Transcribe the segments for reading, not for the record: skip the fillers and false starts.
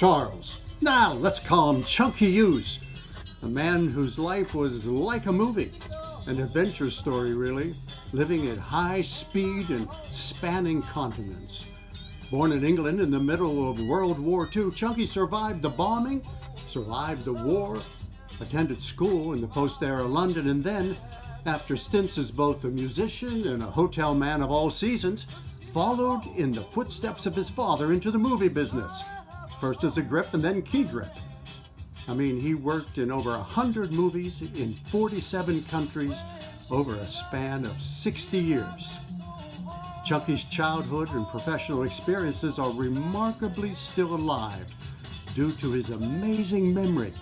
Charles. Now let's call him Chunky Huse, a man whose life was like a movie, an adventure story really, living at high speed and spanning continents. Born in England in the middle of World War II, Chunky survived the bombing, survived the war, attended school in the post-era London, and then, after stints as both a musician and a hotel man of all seasons, followed in the footsteps of his father into the movie business, first as a grip and then key grip. I mean, he worked in over 100 movies in 47 countries over a span of 60 years. Chunky's childhood and professional experiences are remarkably still alive due to his amazing memory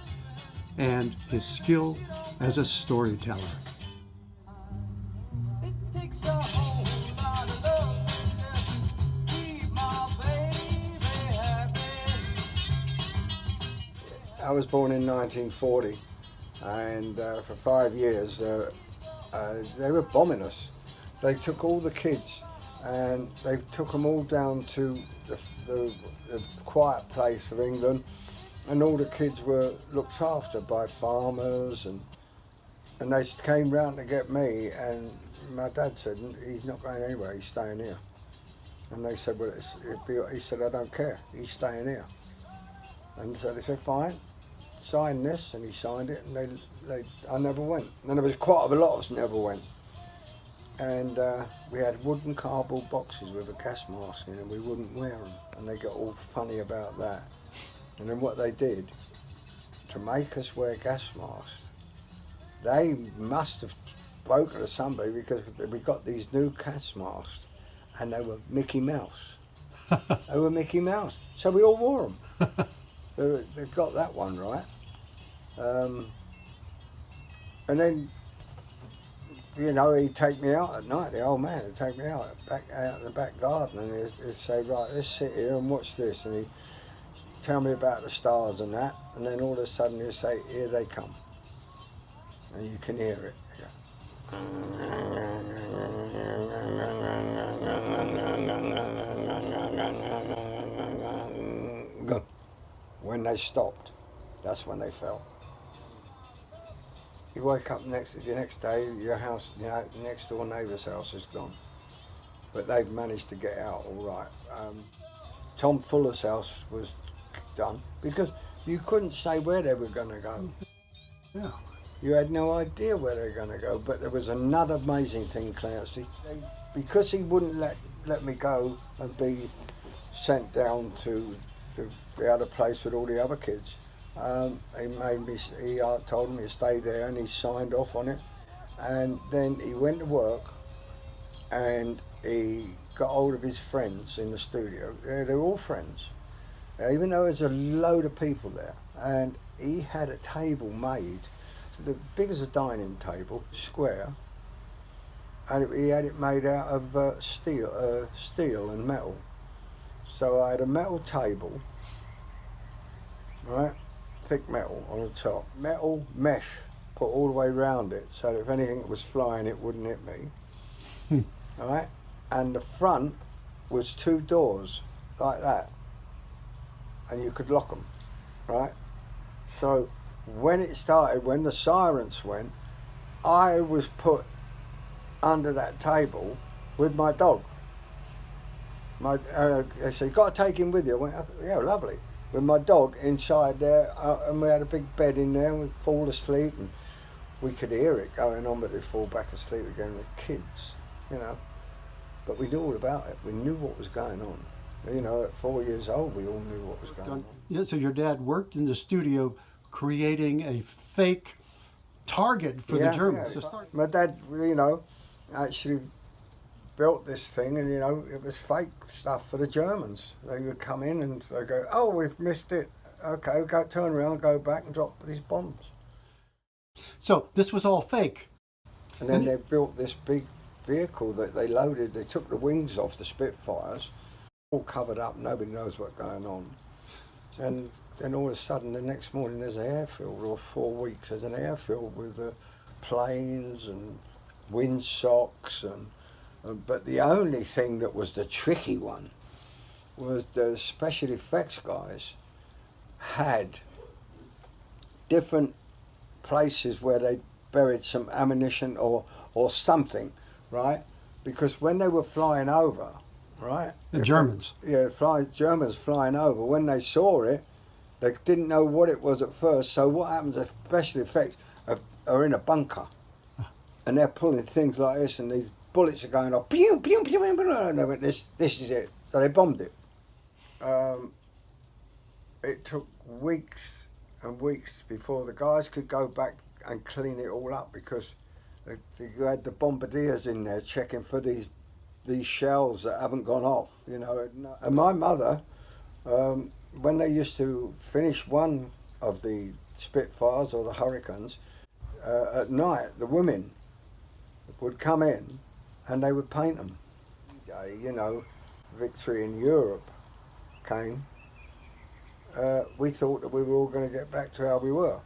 and his skill as a storyteller. I was born in 1940, and for 5 years they were bombing us. They took all the kids and they took them all down to the quiet place of England, and all the kids were looked after by farmers, and they came round to get me, and my dad said, he's not going anywhere, he's staying here. And they said, well, he said, I don't care, he's staying here. And so they said, fine, sign this, and he signed it, and I never went. And there was quite a lot of us never went. And we had wooden cardboard boxes with a gas mask in, and we wouldn't wear them, and they got all funny about that. And then what they did, to make us wear gas masks, they must have spoken to somebody, because we got these new gas masks, and they were Mickey Mouse. They were Mickey Mouse, so we all wore them. So they got that one right. And then, you know, he'd take me out at night, the old man would take me out in the back garden, and he'd say, right, let's sit here and watch this. And he'd tell me about the stars and that, and then all of a sudden he'd say, here they come. And you can hear it. Go. When they stopped, that's when they fell. You wake up the next day, your house, next door neighbour's house is gone. But they've managed to get out all right. Tom Fuller's house was done because you couldn't say where they were going to go. Yeah. You had no idea where they were going to go. But there was another amazing thing, Clancy. Because he wouldn't let me go and be sent down to the other place with all the other kids, he told me to stay there, and he signed off on it. And then he went to work, and he got hold of his friends in the studio. They were all friends, even though there's a load of people there. And he had a table made, so big as a dining table, square, and he had it made out of steel and metal. So I had a metal table, right, thick metal on the top, metal mesh put all the way around it, so that if anything was flying, it wouldn't hit me. Right, and the front was 2 doors like that, and you could lock them, right. So when it started, when the sirens went, I was put under that table with my dog. They said, you've got to take him with you. I went, yeah, lovely. With my dog inside there, and we had a big bed in there, and we'd fall asleep, and we could hear it going on, but they'd fall back asleep again with kids, you know. But we knew all about it. We knew what was going on. You know, at 4 years old, we all knew what was going on. Yeah, so your dad worked in the studio creating a fake target for the Germans. Yeah. My dad, you know, actually built this thing, and, you know, it was fake stuff for the Germans. They would come in and they go, oh, we've missed it. Okay, turn around, go back and drop these bombs. So this was all fake. And then they built this big vehicle that they loaded. They took the wings off the Spitfires, all covered up, nobody knows what's going on. And then all of a sudden, the next morning, there's an airfield, or 4 weeks, there's an airfield with planes and windsocks, but the only thing that was the tricky one was the special effects guys had different places where they buried some ammunition or something, right? Because when they were flying over, right? The Germans. Germans flying over, when they saw it, they didn't know what it was at first. So what happens if special effects are in a bunker and they're pulling things like this and these bullets are going off, pew, pew, pew, pew, pew, and they went, this is it. So they bombed it. It took weeks and weeks before the guys could go back and clean it all up, because you had the bombardiers in there checking for these shells that haven't gone off, you know. And my mother, when they used to finish one of the Spitfires or the Hurricanes, at night the women would come in and they would paint them. You know, victory in Europe came. We thought that we were all going to get back to how we were.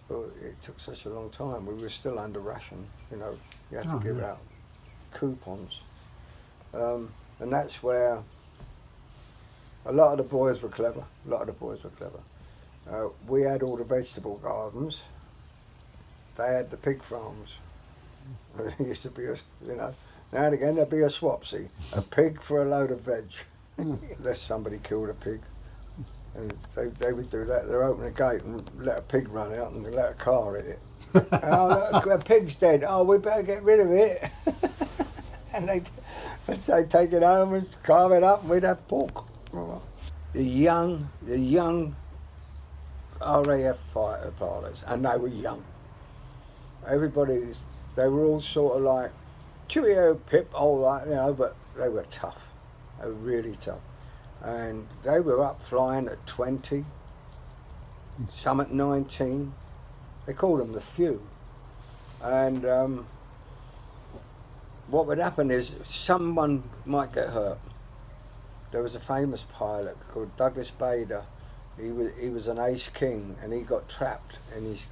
But it took such a long time. We were still under ration, you know. You had to give out coupons. And that's where a lot of the boys were clever. We had all the vegetable gardens. They had the pig farms. There used to be now and again there'd be a swapsy. A pig for a load of veg. Unless somebody killed a pig. And they would do that. They'd open a gate and let a pig run out and let a car hit it. Oh, look, a pig's dead. Oh, we better get rid of it. And they'd take it home and carve it up and we'd have pork. The young RAF fighter pilots, and they were young. Everybody, they were all sort of like, cheerio, Pip, all that, you know, but they were tough. They were really tough. And they were up flying at 20, some at 19. They called them the few. And what would happen is someone might get hurt. There was a famous pilot called Douglas Bader. He was an ace king, and he got trapped in his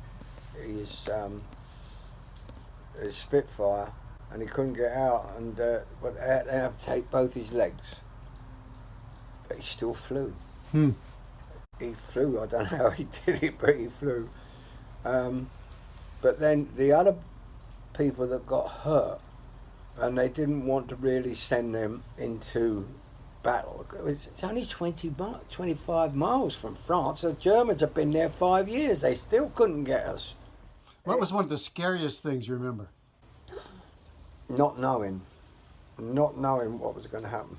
Spitfire, and he couldn't get out, and but they had to amputate both his legs. But he still flew. He flew. I don't know how he did it, but he flew. But then the other people that got hurt, and they didn't want to really send them into battle. It's only 25 miles from France. The Germans have been there 5 years. They still couldn't get us. What was one of the scariest things you remember? Not knowing what was going to happen.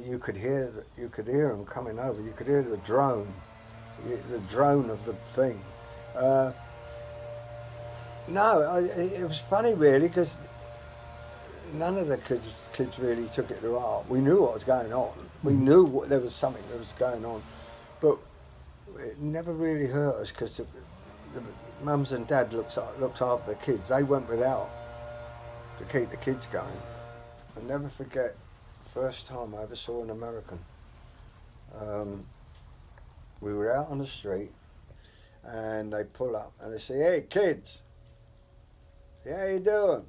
You could hear them coming over. You could hear the drone of the thing. It was funny really, because none of the kids really took it to heart. We knew what was going on. We knew there was something that was going on, but it never really hurt us, because the mums and dad looked after the kids. They went without to keep the kids going. I'll never forget the first time I ever saw an American. We were out on the street and they pull up and they say, "Hey kids, how you doing?"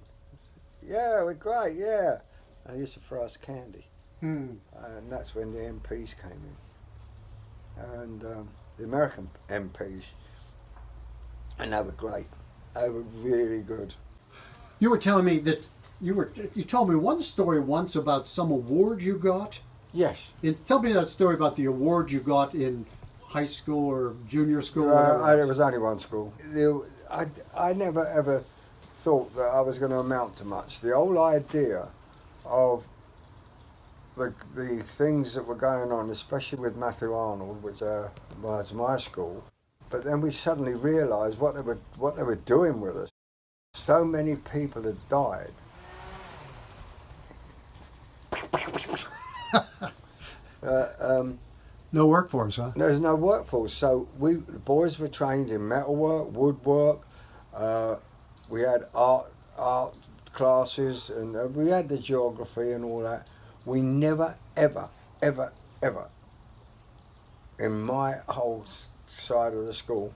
"Yeah, we're great, yeah." And they used to throw us candy. And that's when the MPs came in. And the American MPs, and they were great. They were really good. You were telling me that you told me one story once about some award you got. Yes. Tell me that story about the award you got in high school or junior school. It was only one school. I never ever thought that I was going to amount to much. The whole idea of the things that were going on, especially with Matthew Arnold, which was my school, but then we suddenly realised what they were doing with us. So many people had died. No workforce, huh? There's no workforce, so the boys were trained in metalwork, woodwork. We had art classes, and we had the geography and all that. We never, ever, ever, ever, in my whole side of the school,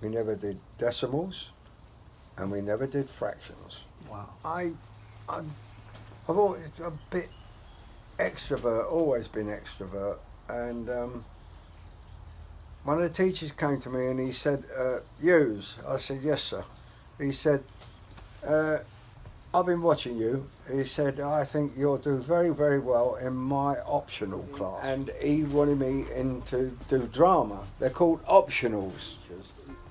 we never did decimals, and we never did fractions. Wow. I've always a bit extrovert, always been extrovert, and one of the teachers came to me and he said, Huse. I said, yes, sir. He said, I've been watching you. He said, I think you'll do very, very well in my optional class. And he wanted me in to do drama. They're called optionals.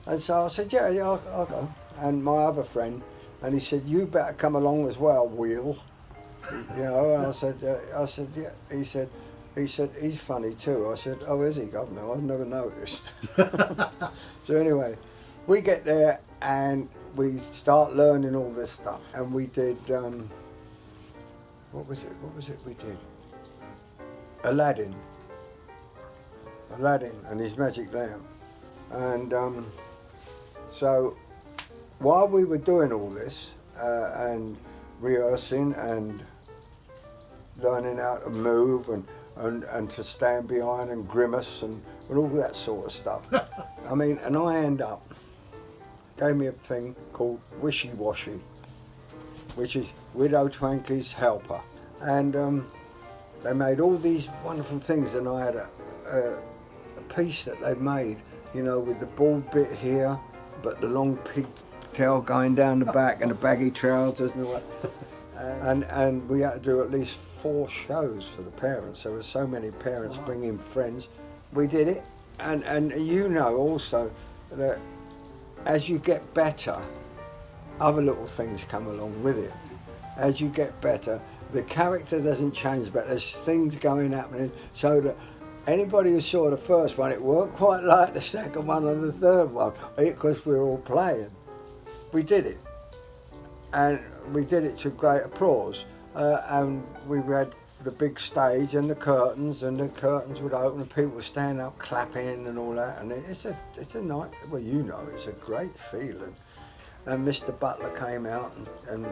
And so I said, yeah, I'll go. And my other friend, and he said, you better come along as well, Wheel. You know, and I said, yeah. He said, he's funny too. I said, oh, is he, Governor? I've never noticed. So anyway, we get there and we start learning all this stuff. And we did, what was it we did? Aladdin and his magic lamp. And so while we were doing all this and rehearsing and learning how to move and to stand behind and grimace and all that sort of stuff. I mean, and I gave me a thing called Wishy Washy, which is Widow Twanky's helper. And they made all these wonderful things, and I had a piece that they made, you know, with the bald bit here, but the long pigtail going down the back and the baggy trousers and all that. And we had to do at least 4 shows for the parents. There were so many parents bringing friends. We did it, and you know also that as you get better, other little things come along with it. As you get better, the character doesn't change, but there's things happening so that anybody who saw the first one, it weren't quite like the second one or the third one, because we were all playing. We did it, and we did it to great applause, and we had the big stage and the curtains would open and people would stand up clapping and all that, and it's a night, well, you know, it's a great feeling. And Mr. Butler came out and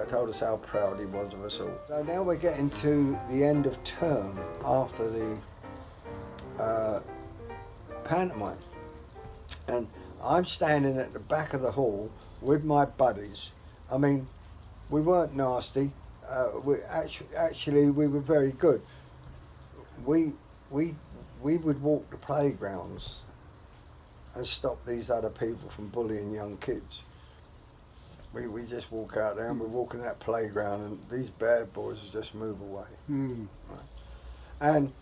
told us how proud he was of us all. So now we're getting to the end of term after the pantomime, and I'm standing at the back of the hall with my buddies. I mean, we weren't nasty. We were very good. We would walk the playgrounds and stop these other people from bullying young kids. We just walk out there and we're walking that playground, and these bad boys would just move away. Right? And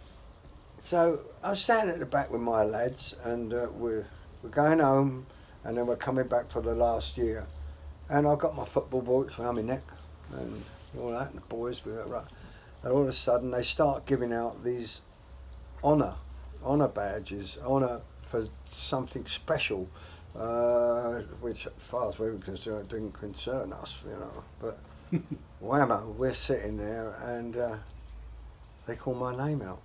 so I'm standing at the back with my lads, and we're going home, and then we're coming back for the last year. And I've got my football boots around my neck and all that, and the boys were right. And all of a sudden they start giving out these honour badges, honour for something special, which as far as we were concerned didn't concern us, you know. But whammo, we're sitting there and they call my name out.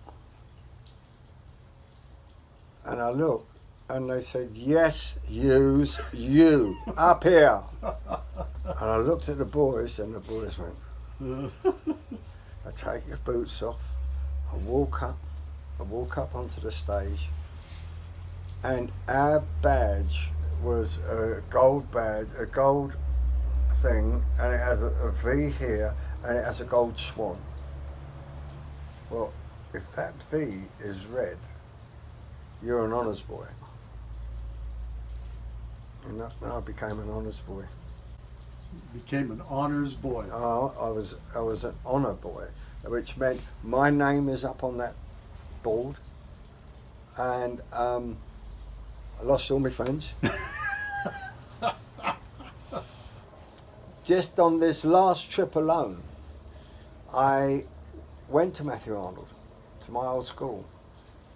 And I look, and they said, yes, Huse, you, up here. And I looked at the boys, and the boys went. I take the boots off, I walk up onto the stage, and our badge was a gold badge, a gold thing, and it has a V here, and it has a gold swan. Well, if that V is red, you're an honours boy. And I became an honours boy. Became an honors boy. I was an honour boy, which meant my name is up on that board, and I lost all my friends. Just on this last trip alone, I went to Matthew Arnold, to my old school,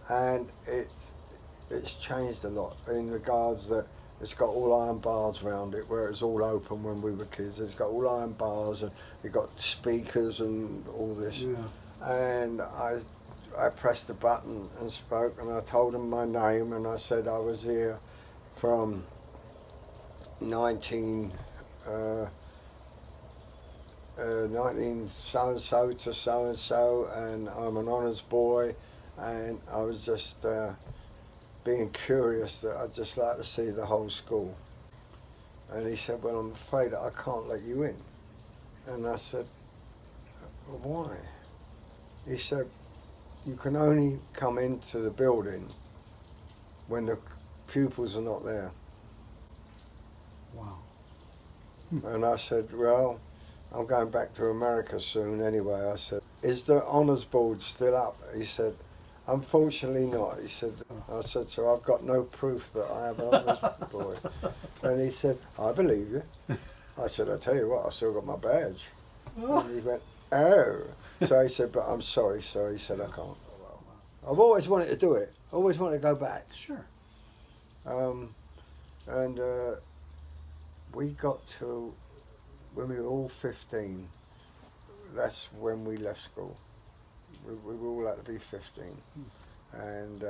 and it's changed a lot in regards that it's got all iron bars around it, where it was all open when we were kids. It's got all iron bars, and it got speakers and all this. Yeah. And I pressed the button and spoke, and I told them my name, and I said I was here from 19 so-and-so to so-and-so, and I'm an honours boy, and I was just being curious that I'd just like to see the whole school. And he said, well, I'm afraid I can't let you in. And I said, well, why? He said, you can only come into the building when the pupils are not there. Wow. And I said, well, I'm going back to America soon anyway. I said, is the honours board still up? He said, unfortunately not. He said, I said, so I've got no proof that I have an honours board. And he said, I believe you. I said, I tell you what, I've still got my badge. And he went, oh. So he said, but I'm sorry, sir. He said, I can't. I've always wanted to do it. Always wanted to go back. Sure. And we got to, when we were all 15, that's when we left school. We all had to be 15. And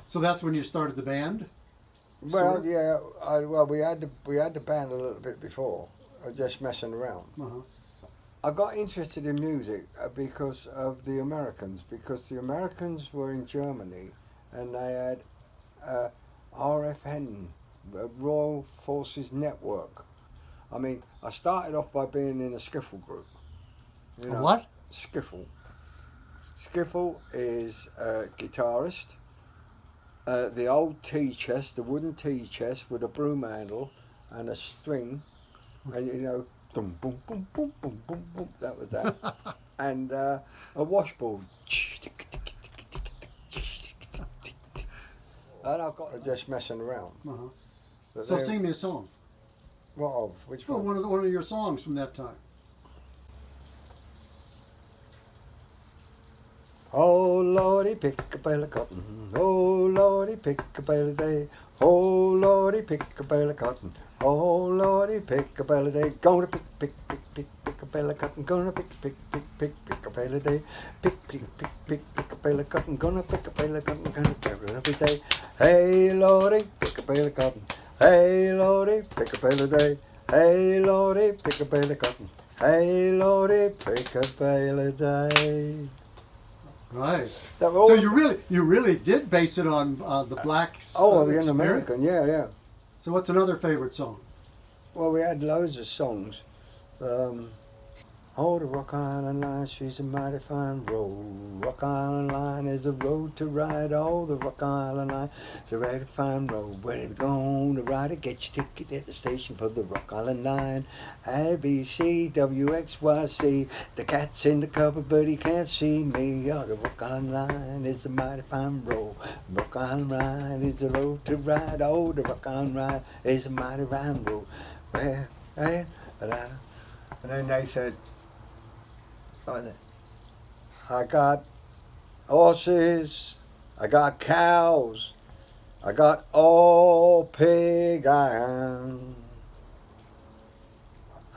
So that's when you started the band? well, Sort of? yeah, we had the band a little bit before, just messing around. Uh-huh. I got interested in music because of the Americans, because the Americans were in Germany and they had RFN, Royal Forces Network. I mean, I started off by being in a skiffle group. You A what? Skiffle. Skiffle is a guitarist. The old tea chest, the wooden tea chest with a broom handle and a string, and you know, boom, boom, boom, boom, boom, boom, boom. That was that, and a washboard. And I got just messing around. Uh-huh. But So they- sing me a song. What of? Which Well, one? one of your songs from that time. Oh Lordy, pick a bale of cotton. Oh Lordy, pick a bale of day. Oh Lordy, pick a bale of cotton. Oh Lordy, pick a bale of day. Gonna pick a bale of cotton. Gonna pick a bale of day. Pick a bale of cotton. Gonna pick a bale of cotton. Gonna pick it every day. Hey Lordy, pick a bale of cotton. Hey Lordy, pick a bale of day. Hey Lordy, pick a bale of cotton. Hey Lordy, pick a bale of day. Right. That were all- So you really did base it on the blacks. Oh, experience. in American, yeah. So what's another favorite song? Well, we had loads of songs. Oh, the Rock Island Line, she's a mighty fine road. Rock Island Line is the road to ride. Oh, the Rock Island Line is a mighty fine road. Where you going to ride it? Get your ticket at the station for the Rock Island Line. A, B, C, W, X, Y, Z. The cat's in the cupboard, but he can't see me. Oh, the Rock Island Line is a mighty fine road. Rock Island Line is the road to ride. Oh, the Rock Island Line is a mighty fine road. Where, and then they said, I got horses, I got cows, I got all pig iron.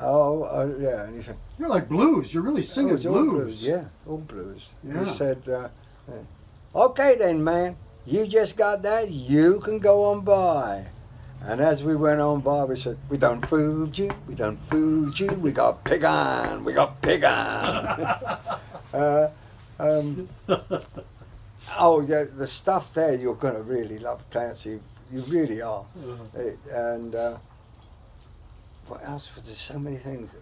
Oh, yeah, and he said, You're like blues. You're really singing it's all blues. yeah, all blues. Yeah. He said, okay then, man, you just got that, you can go on by. And as we went on by, we said, we done fooled you, we done fooled you, we got pig iron, we got pig iron. Oh, yeah, the stuff there you're going to really love, Clancy. You really are. And what else was there? So many things.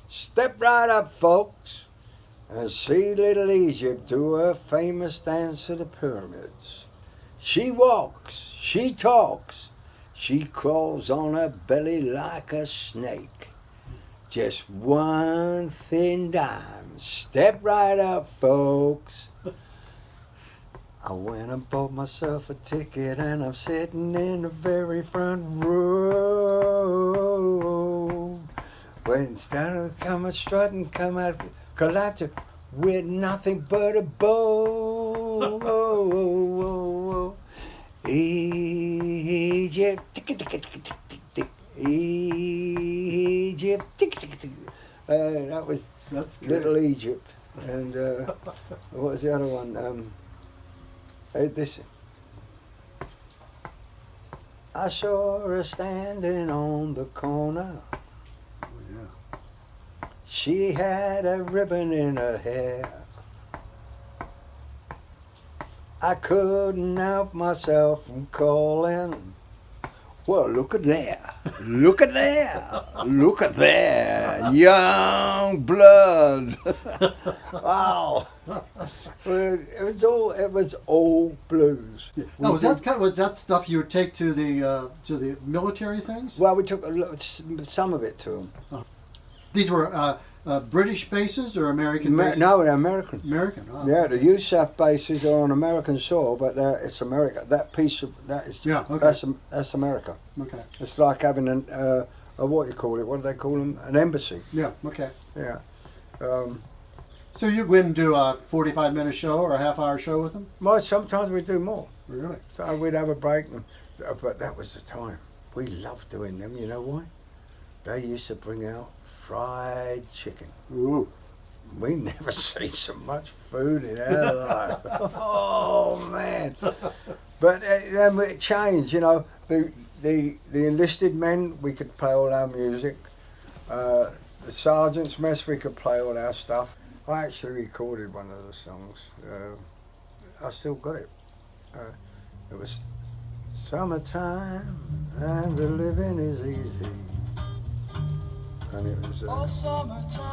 Step right up, folks, and see little Egypt do her famous dance of the pyramids. She walks, she talks, she crawls on her belly like a snake. Just one thin dime. Step right up, folks. I went and bought myself a ticket and I'm sitting in the very front row. When instead of coming strutting, come out collapsing with nothing but a bow. Egypt, Egypt, that was That's good. Little Egypt. And what was the other one? This. I saw her standing on the corner. Oh, yeah. She had a ribbon in her hair. I couldn't help myself from calling, Well, look at there. Look at there. Look at there. Young blood. Wow. Well, it was all blues. Now, was that stuff you would take to the military things? Well, we took some of it to them. These were British bases or American bases? No, they're American. American. Oh. Yeah, the USAF bases are on American soil, but it's America. That piece of that is that's America. Okay. It's like having a what do you call it? What do they call them? An embassy. Yeah. Okay. Yeah. So you go in and do a 45-minute show or a half-hour show with them? Well, sometimes we do more. Really? So we'd have a break, but that was the time. We loved doing them. You know why? They used to bring out fried chicken. Ooh. We never seen so much food in our life. Oh man! But then it changed. You know, the enlisted men, we could play all our music. The sergeant's mess, we could play all our stuff. I actually recorded one of the songs. I still got it. It was summertime and the living is easy. And it was summertime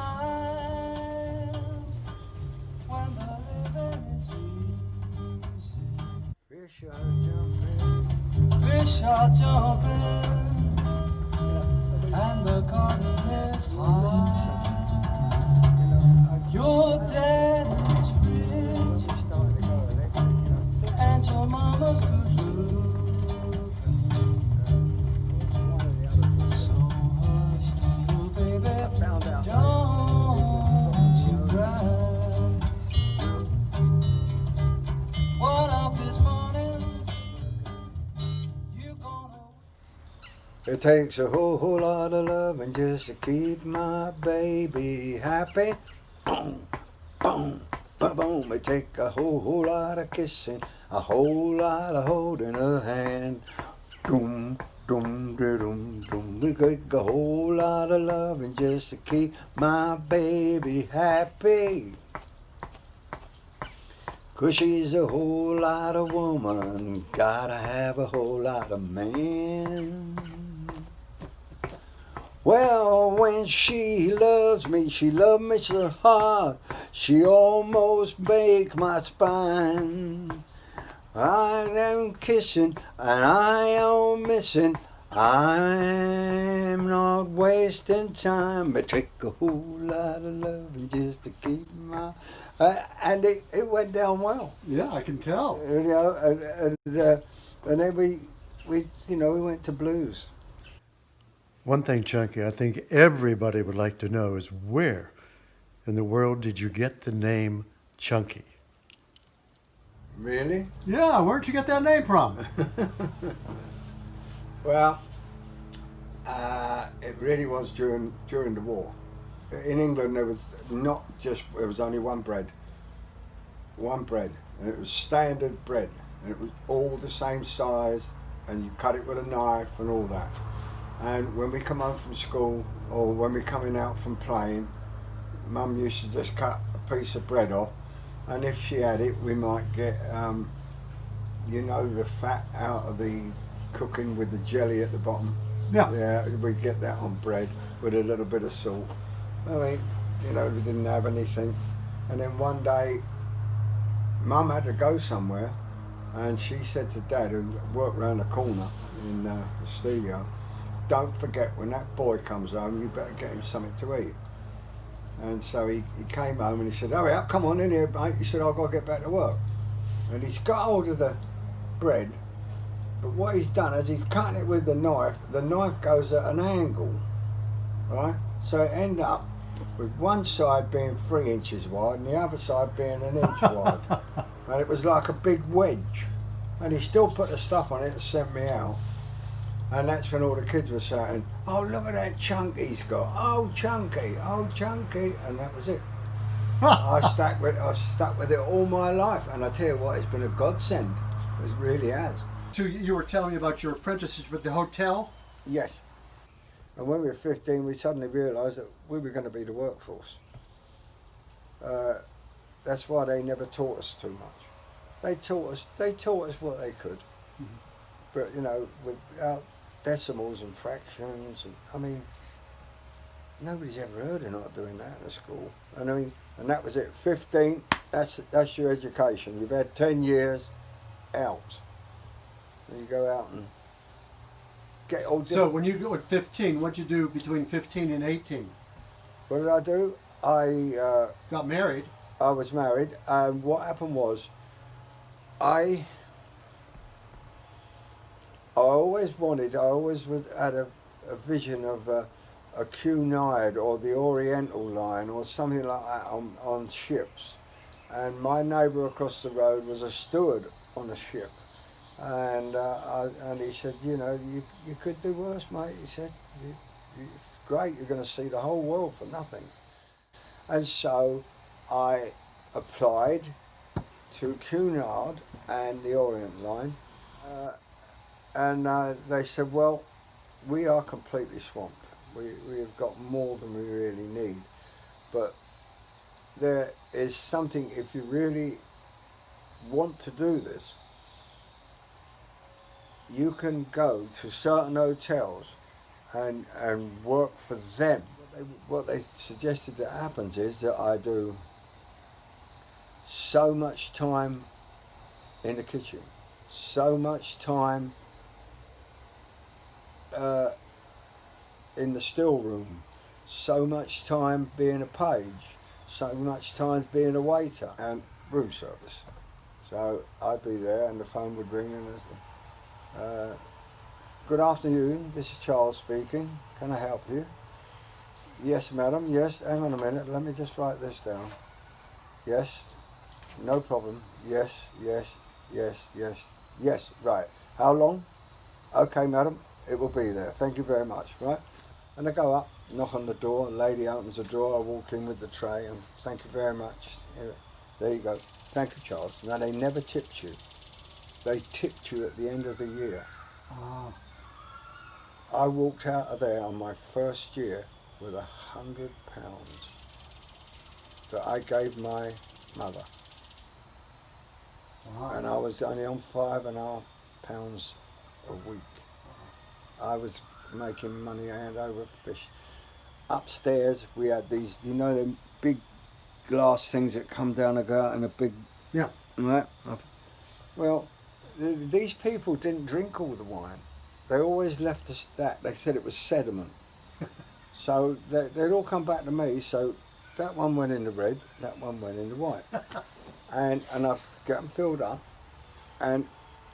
when the living is easy. Fish are jumping, and the garden is high. Your daddy's rich, and your mama's good looking. So hush, little baby, don't you cry. One of these mornings, you gonna. It takes a whole lot of loving just to keep my baby happy. Boom, boom, boom, boom. It take a whole lot of kissing, a whole lot of holding her hand. Doom, doom, doom, doom. We take a whole lot of loving just to keep my baby happy. 'Cause she's a whole lot of woman, gotta have a whole lot of man. Well, when she loves me, she loves me so hard, she almost breaks my spine. I am kissing and I am missing, I'm not wasting time. It take a whole lot of loving just to keep my... and it went down well. Yeah, I can tell. You know, and then we went to blues. One thing, Chunky, I think everybody would like to know is where in the world did you get the name Chunky? Really? Yeah, where'd you get that name from? Well, it really was during the war. In England, there was only one bread, and it was standard bread, and it was all the same size, and you cut it with a knife and all that. And when we come home from school, or when we're coming out from playing, Mum used to just cut a piece of bread off, and if she had it, we might get, the fat out of the cooking with the jelly at the bottom. Yeah. Yeah, we'd get that on bread with a little bit of salt. I mean, we didn't have anything. And then one day, Mum had to go somewhere, and she said to Dad, who worked round the corner in the studio, don't forget, when that boy comes home, you better get him something to eat. And so he came home and he said, hurry up, come on in here, mate. He said, I've got to get back to work. And he's got hold of the bread, but what he's done is he's cutting it with the knife goes at an angle, right? So it ended up with one side being 3 inches wide and the other side being an inch wide. And it was like a big wedge. And he still put the stuff on it and sent me out. And that's when all the kids were saying, oh, look at that chunk he's got. Oh, Chunky, oh, Chunky. And that was it. I stuck with it all my life. And I tell you what, it's been a godsend. It really has. So you were telling me about your apprenticeship at the hotel? Yes. And when we were 15, we suddenly realised that we were going to be the workforce. That's why they never taught us too much. They taught us what they could. Mm-hmm. But, without decimals and fractions. And, I mean, nobody's ever heard of not doing that in a school. And I mean, and that was it. 15. That's your education. You've had 10 years out. And you go out and get all. So when you go at 15, what'd you do between 15 and 18? What did I do? I Got married. I was married, and what happened was, I always had a vision of a Cunard or the Oriental line or something like that on ships. And my neighbour across the road was a steward on a ship. And he said, you know, you could do worse, mate. He said, it's great, you're going to see the whole world for nothing. And so I applied to Cunard and the Orient line. And they said, well, we are completely swamped. We have got more than we really need. But there is something, if you really want to do this, you can go to certain hotels and work for them. What they suggested that happens is that I do so much time in the kitchen, so much time in the still room, so much time being a page, so much time being a waiter, and room service. So I'd be there and the phone would ring and good afternoon, this is Charles speaking, can I help you? Yes, madam, yes, hang on a minute, let me just write this down. Yes, no problem, yes, yes, yes, yes, yes, right. How long? Okay, madam, it will be there, thank you very much, right? And I go up, knock on the door, a lady opens the door, I walk in with the tray and thank you very much. There you go, thank you, Charles. Now they never tipped you. They tipped you at the end of the year. Ah. I walked out of there on my first year with £100 that I gave my mother. Wow. And I was only on £5.5 a week. I was making money hand over fist. Upstairs we had these, you know, them big glass things that come down and go out in a big, Yeah. right? Well, these people didn't drink all the wine. They always left us that. They said it was sediment. So they'd all come back to me. So that one went in the red, that one went in the white. and I'd get them filled up. And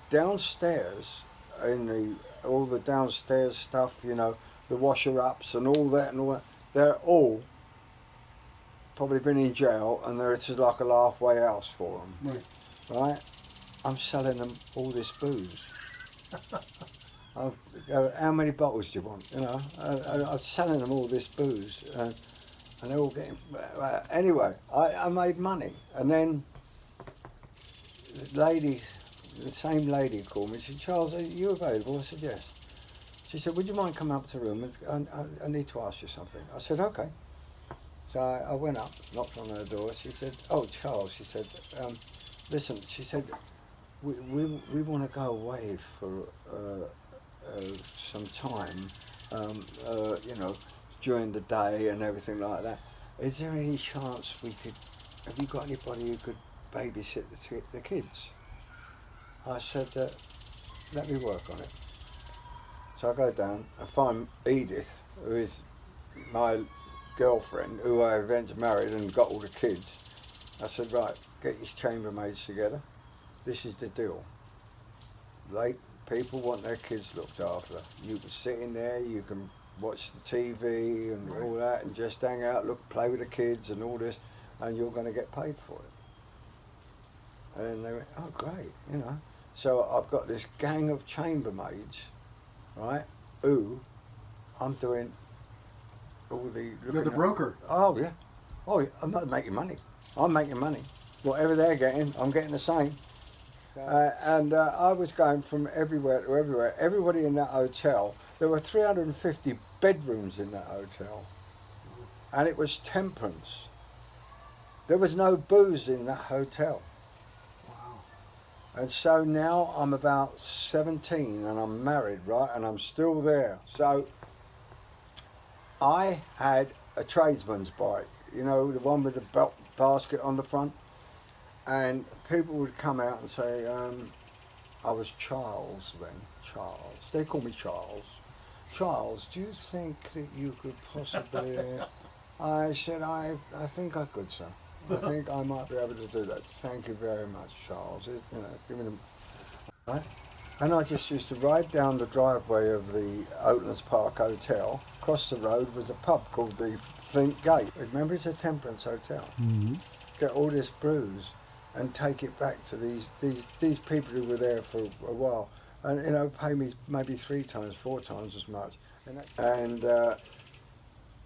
downstairs, in all the downstairs stuff, you know, the washer-ups and all that, they're all probably been in jail, and it's just like a halfway house for them. Right. Right? I'm selling them all this booze. How many bottles do you want? You know, I'm selling them all this booze, and they're all getting. Anyway, I made money, and then the same lady called me. She said, "Charles, are you available?" I said, "Yes." She said, "Would you mind coming up to the room? I need to ask you something." I said, "Okay." So I went up, knocked on her door. She said, "Oh, Charles," she said, "listen," she said, we want to go away for some time, you know, during the day and everything like that. Is there any chance have you got anybody who could babysit the kids?" I said, "Let me work on it." So I go down, I find Edith, who is my girlfriend, who I eventually married and got all the kids. I said, "Right, get your chambermaids together. This is the deal. People want their kids looked after. You can sit in there, you can watch the TV and all that, and just hang out, play with the kids and all this, and you're going to get paid for it." And they went, "Oh, great," you know. So I've got this gang of chambermaids, right, who I'm doing all the... You're the broker. Oh, yeah. Oh, yeah. I'm not making money. I'm making money. Whatever they're getting, I'm getting the same. And I was going from everywhere to everywhere. Everybody in that hotel, there were 350 bedrooms in that hotel. And it was temperance. There was no booze in that hotel. Wow. And so now I'm about 17 and I'm married, right? And I'm still there. So I had a tradesman's bike, you know, the one with the belt basket on the front. And people would come out and say, I was Charles then, Charles. They call me Charles. Charles, do you think that you could possibly... I said, I think I could, sir. I think I might be able to do that. Thank you very much, Charles. You know, give me the... Right? And I just used to ride down the driveway of the Oatlands Park Hotel. Across the road was a pub called the Flint Gate. Remember, it's a temperance hotel. Mm-hmm. Get all this booze and take it back to these people who were there for a while, and you know, pay me maybe 3 times, 4 times as much, and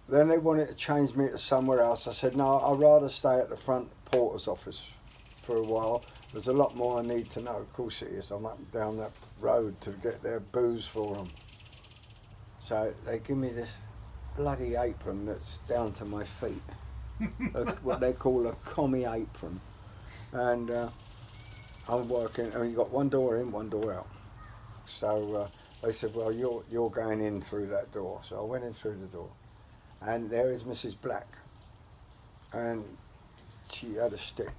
then they wanted to change me to somewhere else. I said no, I'd rather stay at the front porter's office for a while. There's a lot more I need to know. Of course it is. I'm up and down that road to get their booze for them. So they give me this bloody apron that's down to my feet, what they call a commie apron. And I'm working, and you got one door in, one door out. So they said, well, you're going in through that door. So I went in through the door, and there is Mrs. Black. And she had a stick,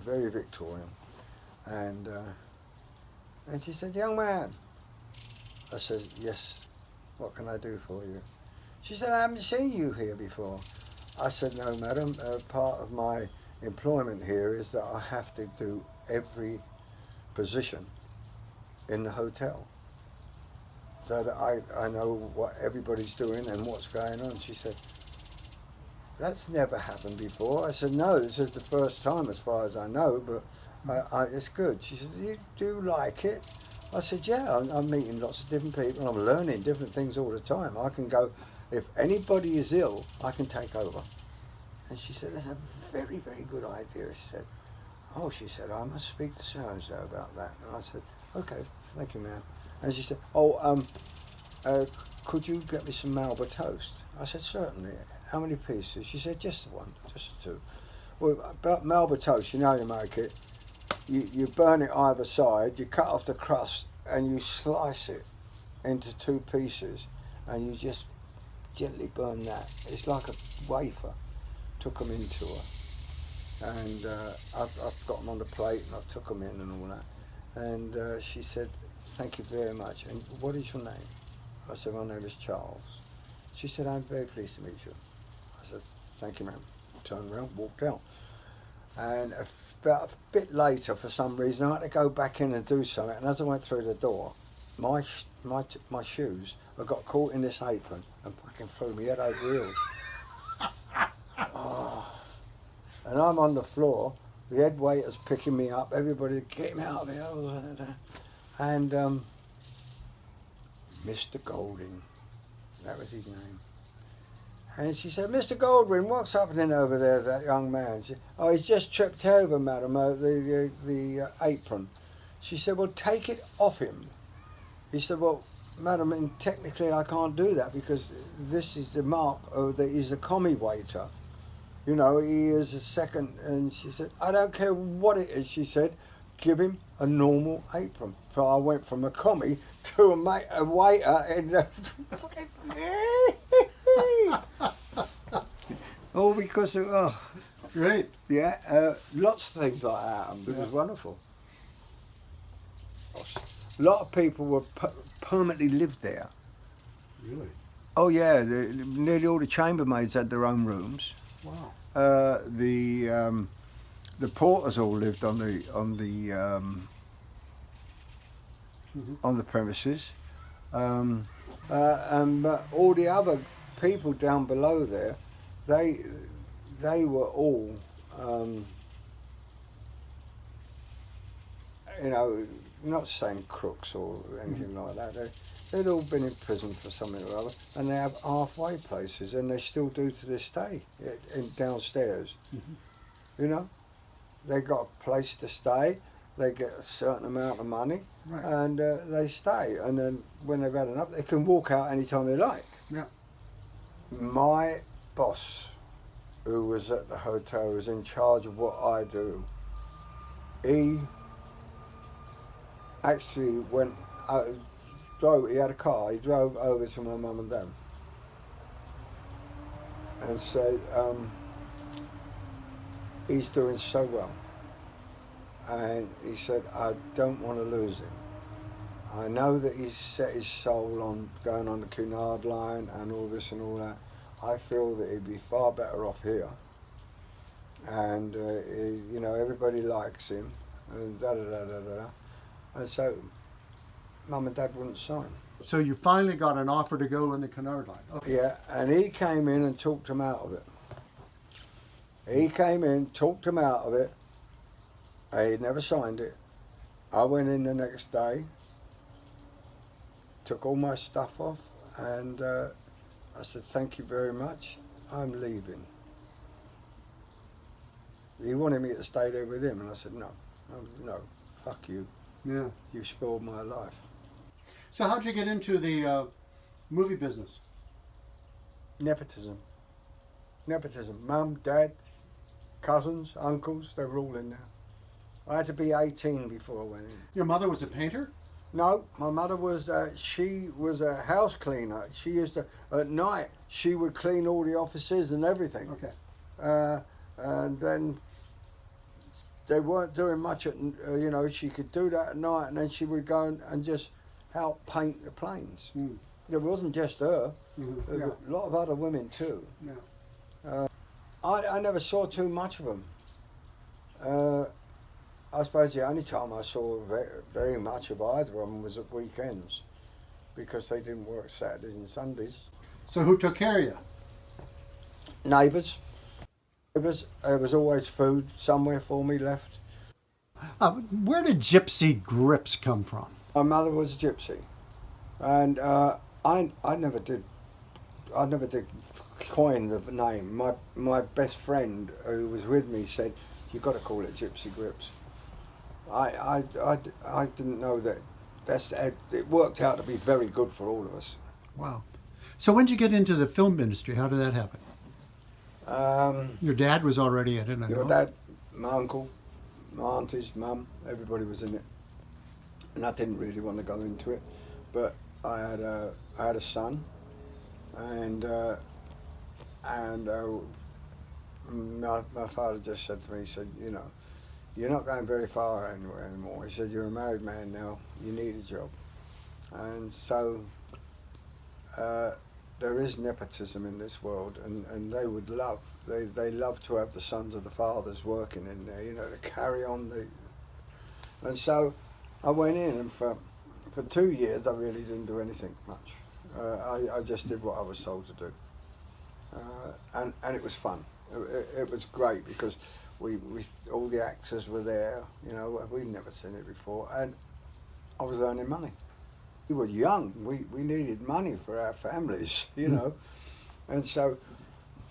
very Victorian. And she said, young man. I said, yes, what can I do for you? She said, I haven't seen you here before. I said, no, madam, part of my employment here is that I have to do every position in the hotel so that I know what everybody's doing and what's going on. She said, that's never happened before. I said, no, this is the first time as far as I know, but it's good. She said, you do like it? I said, yeah, I'm meeting lots of different people and I'm learning different things all the time. I can go, if anybody is ill, I can take over. And she said, that's a very, very good idea. She said, oh, she said, I must speak to so-and-so about that. And I said, okay, thank you, ma'am. And she said, oh, could you get me some Melba toast? I said, certainly. How many pieces? She said, just the one, just the 2. Well, about Melba toast, you know you make it. You burn it either side, you cut off the crust, and you slice it into 2 pieces, and you just gently burn that. It's like a wafer. Took them into her, and I've got them on the plate, and I took them in and all that. And she said, thank you very much. And what is your name? I said, my name is Charles. She said, I'm very pleased to meet you. I said, thank you, ma'am. Turned around, walked out. And about a bit later, for some reason, I had to go back in and do something. And as I went through the door, my shoes, I got caught in this apron and fucking threw me head over heels. Oh. And I'm on the floor, the head waiter's picking me up, everybody, get him out of here. And Mr. Golding, that was his name. And she said, Mr. Goldwyn, what's happening over there, that young man? She said, oh, he's just tripped over, madam, the apron. She said, well, take it off him. He said, well, madam, and technically I can't do that because this is the mark of that he's a commie waiter. You know, he is a second. And she said, I don't care what it is, she said, give him a normal apron. So I went from a commie to a waiter in the... All because of, oh. Great. Yeah, lots of things like that happened. It was wonderful. A lot of people were permanently lived there. Really? Oh yeah, nearly all the chambermaids had their own rooms. Wow. The porters all lived on the premises, but all the other people down below there, they were all, you know, not saying crooks or anything like that. They'd all been in prison for something or other, and they have halfway places, and they still do to this day, downstairs. Mm-hmm. You know, they got a place to stay, they get a certain amount of money, right, and they stay, and then when they've had enough, they can walk out anytime they like. Yeah. My boss, who was at the hotel, was in charge of what I do. He actually went, drove, he had a car, he drove over to my mum and dad and said, he's doing so well. And he said, I don't want to lose him. I know that he's set his soul on going on the Cunard line and all this and all that. I feel that he'd be far better off here. And, you know, everybody likes him. And da-da-da-da-da. And so, Mum and Dad wouldn't sign. So you finally got an offer to go in the Cunard line. Okay. Yeah, and he came in and talked him out of it. He came in, talked him out of it. He never signed it. I went in the next day, took all my stuff off, and I said, thank you very much, I'm leaving. He wanted me to stay there with him, and I said, no, fuck you. Yeah. You've spoiled my life. So how'd you get into the movie business? Nepotism. Mum, Dad, cousins, uncles, they were all in there. I had to be 18 before I went in. Your mother was a painter? No, my mother was, she was a house cleaner. She used to, at night, she would clean all the offices and everything. Okay. And then they weren't doing much at, you know, she could do that at night, and then she would go and just help paint the planes. Mm. It wasn't just her, Mm-hmm. there were a lot of other women too. Yeah. I never saw too much of them. I suppose the only time I saw very much of either of them was at weekends, because they didn't work Saturdays and Sundays. So who took care of you? Neighbours. There was always food somewhere for me left. Where did gypsy grips come from? My mother was a gypsy, and I never did coin the name. My best friend who was with me said, you've got to call it Gypsy Grips. I didn't know that. It worked out to be very good for all of us. Wow. So when did you get into the film industry? How did that happen? Your dad was already in it, I Your know. dad, my uncle, my aunties, mum, everybody was in it, and I didn't really want to go into it, but I had a son, and my father just said to me, he said, you know, you're not going very far anywhere anymore. He said, you're a married man now, you need a job. And so there is nepotism in this world, and they would love, they love to have the sons of the fathers working in there, you know, to carry on the... And so I went in, and for 2 years I really didn't do anything much. I just did what I was told to do. And it was fun. It was great, because we all the actors were there, you know, we'd never seen it before, and I was earning money. We were young, we needed money for our families, you know, and so,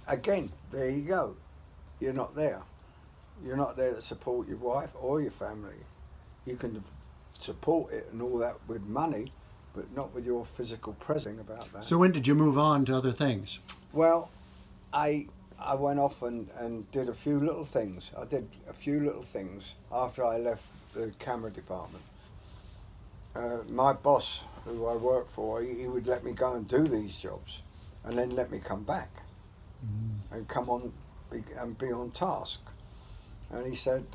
again, there you go, you're not there. You're not there to support your wife or your family. You can support it and all that with money, but not with your physical presence about that. So when did you move on to other things? Well, I went off and did a few little things. I did a few little things after I left the camera department. My boss, who I worked for, he would let me go and do these jobs, and then let me come back and come on and be on task. And he said,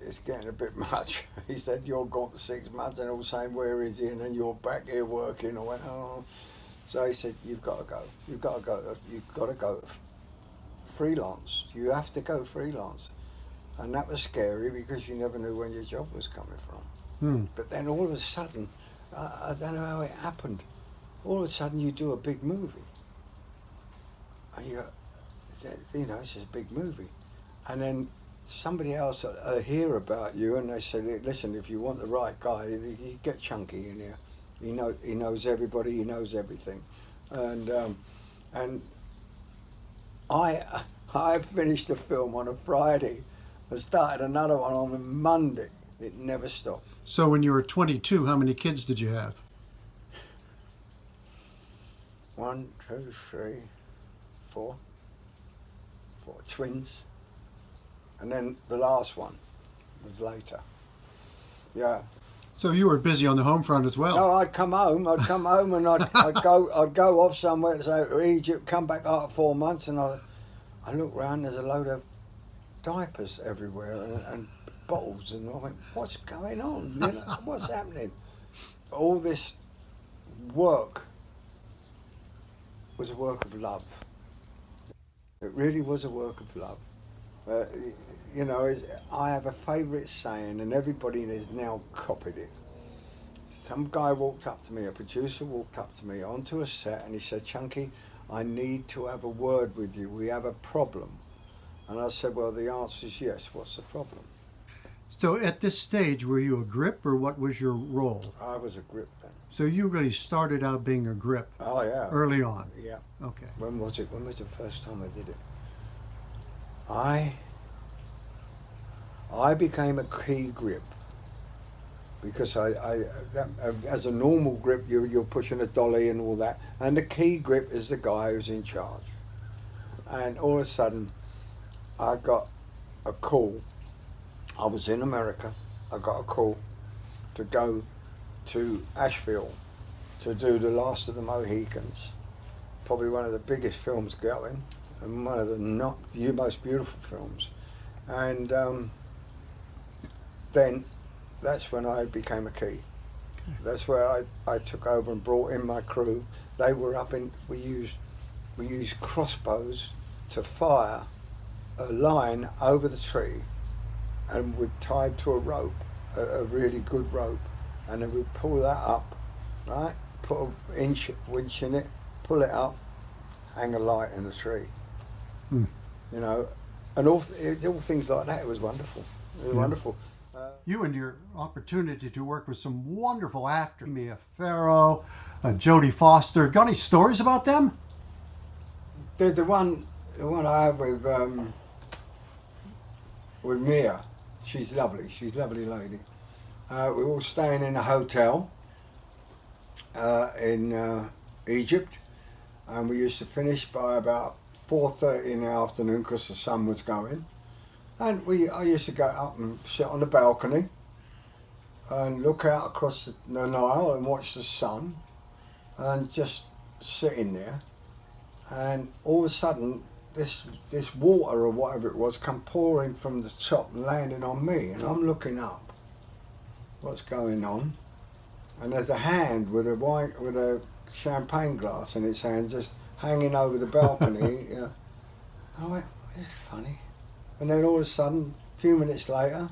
it's getting a bit much. He said, you're gone for 6 months, and all saying, where is he? And then you're back here working. I went, oh. So he said, you've got to go. You've got to go freelance. You have to go freelance. And that was scary, because you never knew when your job was coming from. But then all of a sudden, I don't know how it happened, all of a sudden you do a big movie. And you go, you know, it's just a big movie. And then somebody else hear about you, and they say, listen, if you want the right guy, you get Chunky in here. He knows everybody, he knows everything. And I finished the film on a Friday and started another one on a Monday. It never stopped. So when you were 22, how many kids did you have? 1, 2, 3, 4 twins. And then the last one was later. Yeah. So you were busy on the home front as well. No, I'd come home and I'd go off somewhere to say to Egypt, come back after 4 months, and I look round, there's a load of diapers everywhere and bottles, and I went, what's going on? You know, what's happening? All this work was a work of love. It really was a work of love. You know, I have a favourite saying, and everybody has now copied it. Some guy walked up to me, a producer walked up to me onto a set, and he said, Chunky, I need to have a word with you. We have a problem. And I said, well, the answer is yes. What's the problem? So at this stage, were you a grip, or what was your role? I was a grip then. So you really started out being a grip Oh, yeah. early on. Yeah. Okay. When was it? When was the first time I did it? I became a key grip because as a normal grip, you're pushing a dolly and all that, and the key grip is the guy who's in charge. And all of a sudden, I got a call. I was in America. I got a call to go to Asheville to do The Last of the Mohicans, probably one of the biggest films going, and one of the most beautiful films. And then that's when I became a key. Okay. That's where I took over and brought in my crew. They were up in, we used crossbows to fire a line over the tree, and we're tied to a rope, a really good rope, and then we'd pull that up, right? Put an winch in it, pull it up, hang a light in the tree. You know, and all things like that. It was wonderful. It was wonderful. You and your opportunity to work with some wonderful actors, Mia Farrow, Jodie Foster. Got any stories about them? The one I have with Mia, she's lovely. She's a lovely lady. We were all staying in a hotel in Egypt, and we used to finish by about 4:30 in the afternoon because the sun was going. And I used to go up and sit on the balcony and look out across the Nile and watch the sun, and just sitting there. And all of a sudden, this water or whatever it was come pouring from the top and landing on me, and I'm looking up. What's going on? And there's a hand with a champagne glass in its hand, just hanging over the balcony. You know. I went, it's funny. And then all of a sudden, a few minutes later,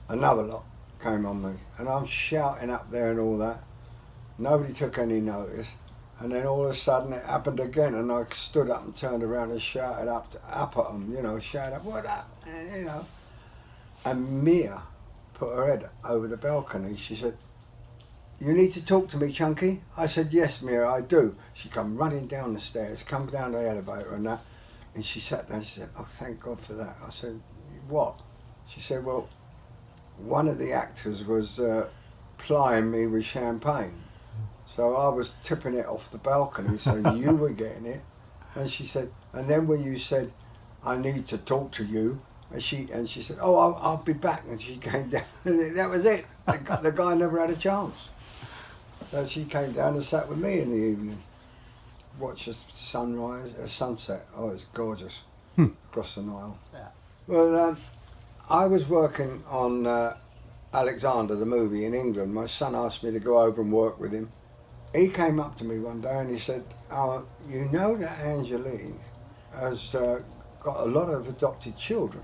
another lot came on me, and I'm shouting up there and all that. Nobody took any notice. And then all of a sudden it happened again, and I stood up and turned around and shouted up at them, you know, shouted up, what up, you know. And Mia put her head over the balcony. She said, you need to talk to me, Chunky. I said, yes, Mia, I do. She come running down the stairs, come down the elevator and that, and she sat down, she said, oh, thank God for that. I said, what? She said, well, one of the actors was plying me with champagne. So I was tipping it off the balcony, so you were getting it. And she said, and then when you said, I need to talk to you, and she said, oh, I'll be back. And she came down, and that was it. The guy never had a chance. So she came down and sat with me in the evening, watched the sunset. Oh, it's gorgeous, across the Nile. Yeah. Well, I was working on Alexander, the movie, in England. My son asked me to go over and work with him. He came up to me one day and he said, oh, you know that Angeline has got a lot of adopted children?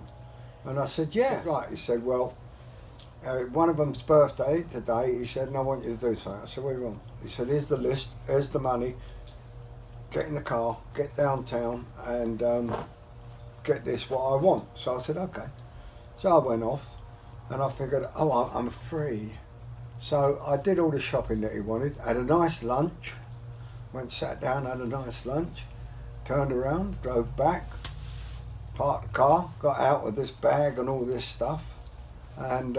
And I said, yeah. Right. He said, well, one of them's birthday today. He said, and I want you to do something. I said, what do you want? He said, here's the list, here's the money. Get in the car, get downtown and get this, what I want. So I said, okay. So I went off and I figured, oh, I'm free. So I did all the shopping that he wanted, had a nice lunch, went sat down, had a nice lunch, turned around, drove back, parked the car, got out with this bag and all this stuff, and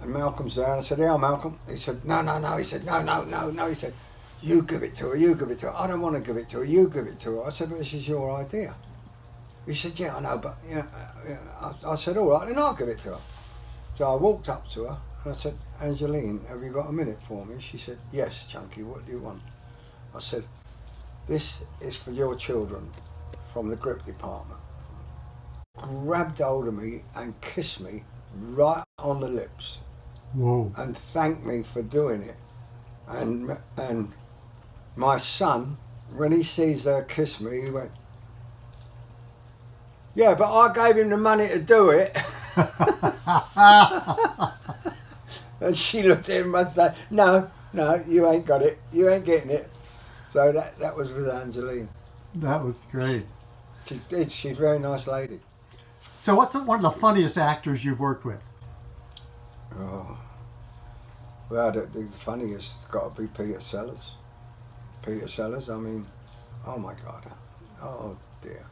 Malcolm's there, and I said, yeah, Malcolm. He said, no, he said, no, he said, you give it to her, I don't want to give it to her, you give it to her. I said, well, this is your idea. He said, yeah, I know, but yeah. I said, all right, then I'll give it to her. So I walked up to her, And I said, Angeline, have you got a minute for me? She said, yes, Chunky, what do you want? I said, this is for your children from the grip department. Grabbed hold of me and kissed me right on the lips. Whoa. And thanked me for doing it. And my son, when he sees her kiss me, he went, yeah, but I gave him the money to do it. And she looked at him and said, no, you ain't got it. You ain't getting it. So that was with Angeline. That was great. She's a very nice lady. So what's one of the funniest actors you've worked with? Oh. Well, the funniest has got to be Peter Sellers. Peter Sellers, I mean, oh my God. Oh dear.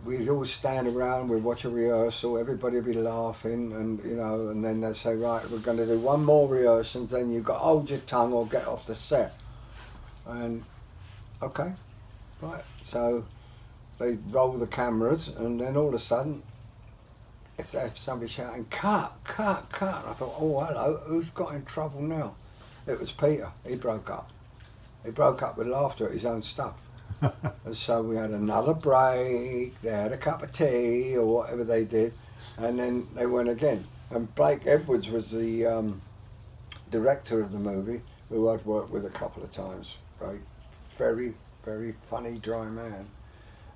We'd all stand around, we'd watch a rehearsal, everybody would be laughing, and and then they'd say, right, we're going to do one more rehearsal, and then you've got to hold your tongue or get off the set. And, okay, right. So they roll the cameras, and then all of a sudden, there's somebody shouting, cut, cut, cut. I thought, oh, hello, who's got in trouble now? It was Peter. He broke up. He broke up with laughter at his own stuff. And so we had another break, they had a cup of tea or whatever they did, and then they went again. And Blake Edwards was the director of the movie, who I'd worked with a couple of times, right? Very, very funny, dry man.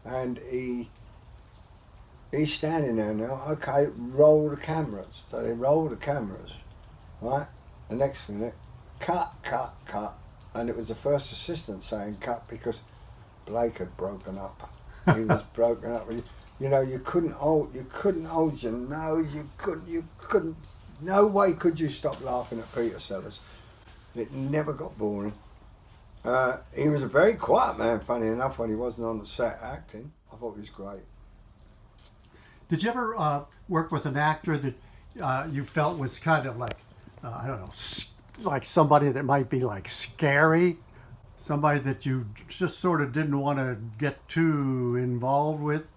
And he's standing there now, okay, roll the cameras. So they roll the cameras, right? The next minute, cut, cut, cut. And it was the first assistant saying cut because Blake had broken up. He was broken up. You couldn't hold your nose. You couldn't. No way could you stop laughing at Peter Sellers. It never got boring. He was a very quiet man, funny enough, when he wasn't on the set acting. I thought he was great. Did you ever work with an actor that you felt was kind of like, I don't know, like somebody that might be like scary? Somebody that you just sort of didn't want to get too involved with?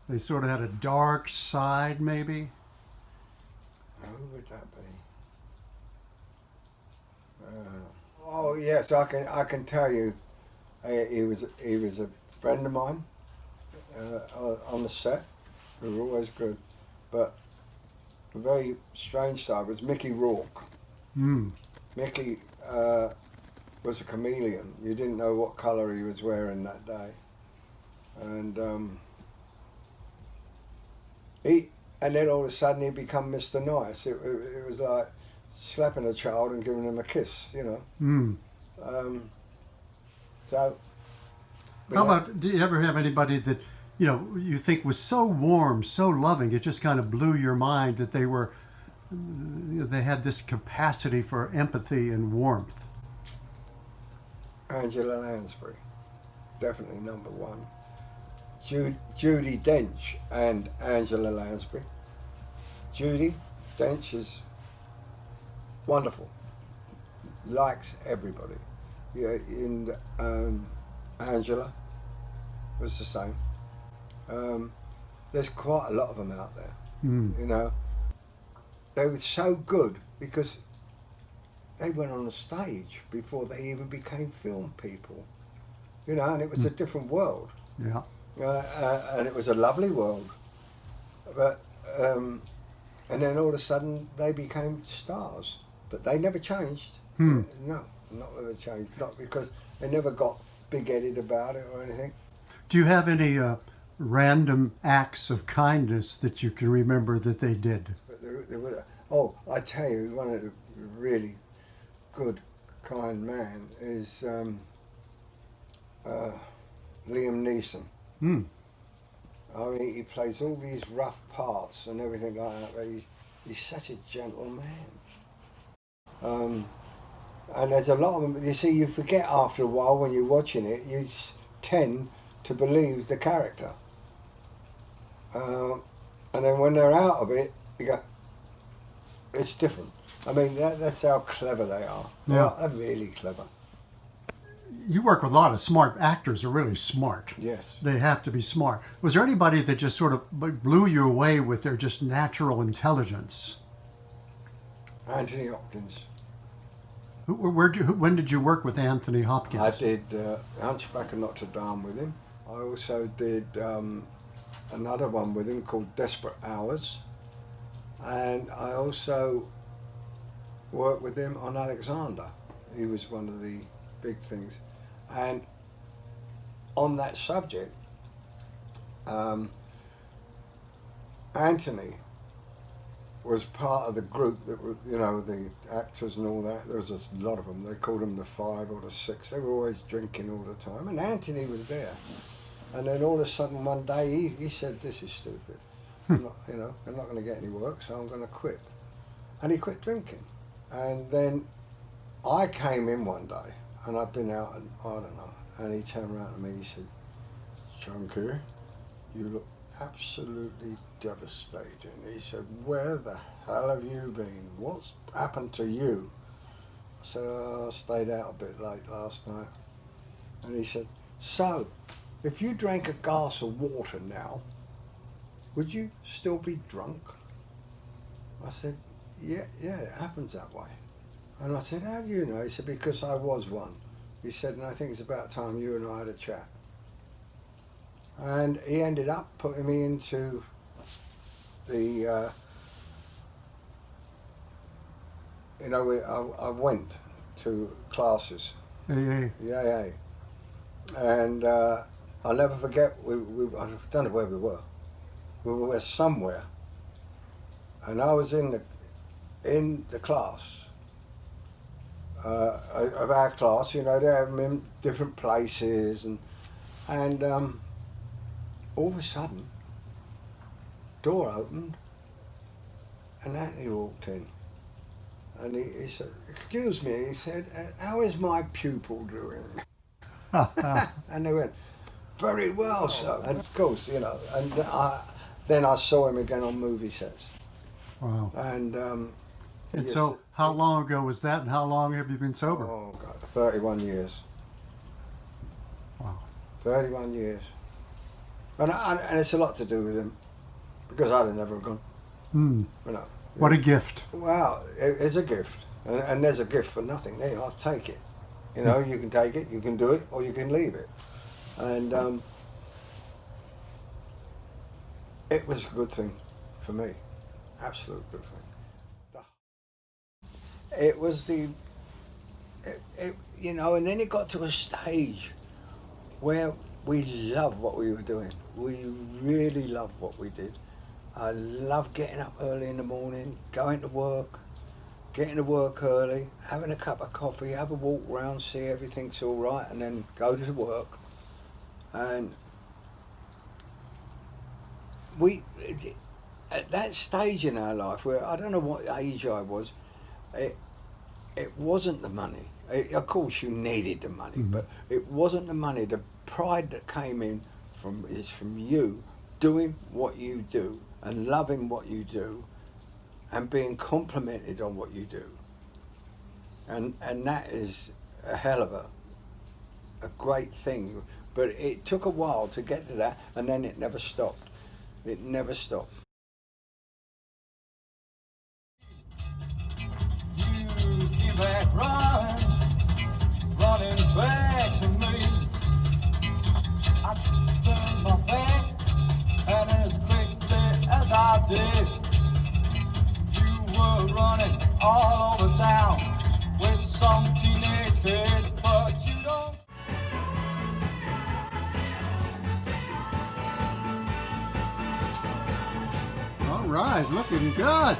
They sort of had a dark side, maybe? Who would that be? Oh yes, I can tell you. He was a friend of mine on the set. We were always good, but the very strange side was Mickey Rourke. Mickey was a chameleon. You didn't know what colour he was wearing that day, and then all of a sudden he become Mr. Nice. It was like slapping a child and giving him a kiss, So. How about, do you ever have anybody that you think was so warm, so loving, it just kind of blew your mind that they had this capacity for empathy and warmth? Angela Lansbury, definitely number one. Judi Dench and Angela Lansbury. Judi Dench is wonderful, likes everybody. Yeah, Angela was the same. There's quite a lot of them out there. They were so good because they went on the stage before they even became film people, and it was a different world. Yeah. And it was a lovely world, but and then all of a sudden they became stars, but they never changed. No, not ever changed. Not because they never got big-headed about it or anything. Do you have any random acts of kindness that you can remember that they did? But there were, I tell you, one of the really good, kind man is Liam Neeson. I mean, he plays all these rough parts and everything like that, but he's such a gentle man. And there's a lot of them, you see, you forget after a while when you're watching it, you tend to believe the character. And then when they're out of it, you go, it's different. I mean, that's how clever they are. Yeah. They're really clever. You work with a lot of smart actors who are really smart. Yes. They have to be smart. Was there anybody that just sort of blew you away with their just natural intelligence? Anthony Hopkins. When did you work with Anthony Hopkins? I did Hunchback of Notre Dame with him. I also did another one with him called Desperate Hours. And I also worked with him on Alexander. He was one of the big things. And on that subject, Anthony was part of the group that were, you know, the actors and all that. There was a lot of them. They called them the 5 or the 6. They were always drinking all the time. And Anthony was there. And then all of a sudden one day he said, "This is stupid. I'm not, you know, I'm not going to get any work, so I'm going to quit." And he quit drinking. And then I came in one day, and I'd been out, and I don't know, and he turned around to me, he said, "Chunky, you look absolutely devastating." He said, "Where the hell have you been? What's happened to you?" I said, "Oh, I stayed out a bit late last night." And he said, "So, if you drank a glass of water now, would you still be drunk?" I said, yeah, it happens that way." And I said, "How do you know?" He said, "Because I was one." He said, "And I think it's about time you and I had a chat." And he ended up putting me into the, you know, I went to classes, AA. yeah. And I'll never forget, I don't know where we were. We were somewhere. And I was in the class, of our class, you know, they have them in different places, and all of a sudden, door opened, and Anthony walked in. And he said, "Excuse me," he said, "how is my pupil doing?" And they went, "Very well, sir." And of course, you know, and then I saw him again on movie sets. Wow. And And yes, so, how long ago was that, and how long have you been sober? oh God, 31 years. Wow. 31 years. And it's a lot to do with him, because I'd have never gone, Hmm. you know. What a gift. Well, it's a gift, and there's a gift for nothing there. I'll take it. You know, you can take it, you can do it, or you can leave it. And it was a good thing for me, absolute good thing. It was you know, and then it got to a stage where we loved what we were doing. We really loved what we did. I loved getting up early in the morning, going to work, getting to work early, having a cup of coffee, have a walk around, see everything's all right, and then go to work. And we, at that stage in our life, where I don't know what age I was, it wasn't the money. Of course, you needed the money, but it wasn't the money. The pride that came in from you doing what you do and loving what you do and being complimented on what you do. And that is a hell of a great thing. But it took a while to get to that, and then it never stopped. It never stopped. You came back running back to me. I turned my back, and as quickly as I did, you were running all over town with some teenage kid, but you don't. All right, looking good.